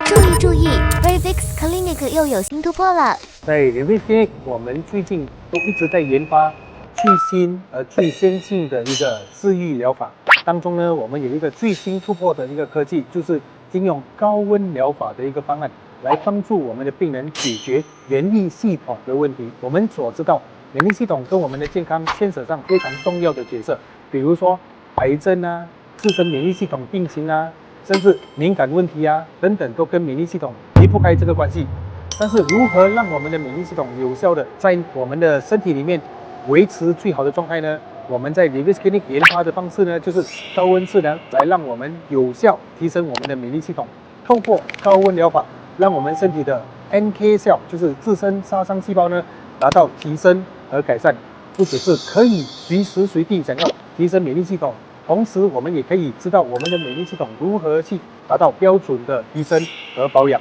注意 Revix Clinic 又有新突破了。在 Revix Clinic， 我们最近都一直在研发最新最先进的一个治愈疗法。当中呢，我们有一个最新突破的一个科技，就是应用高温疗法的一个方案，来帮助我们的病人解决免疫系统的问题。我们所知道，免疫系统跟我们的健康牵扯上非常重要的角色，比如说癌症啊、自身免疫系统病情啊，甚至敏感问题啊等等，都跟免疫系统离不开这个关系。但是如何让我们的免疫系统有效的在我们的身体里面维持最好的状态呢？我们在 Revix Clinic 研发的方式呢，就是高温治疗，来让我们有效提升我们的免疫系统。透过高温疗法，让我们身体的 NK cell， 就是自身杀伤细胞呢，达到提升和改善。不只是可以随时随地想要提升免疫系统，同时我们也可以知道我们的免疫系统如何去达到标准的提升和保养。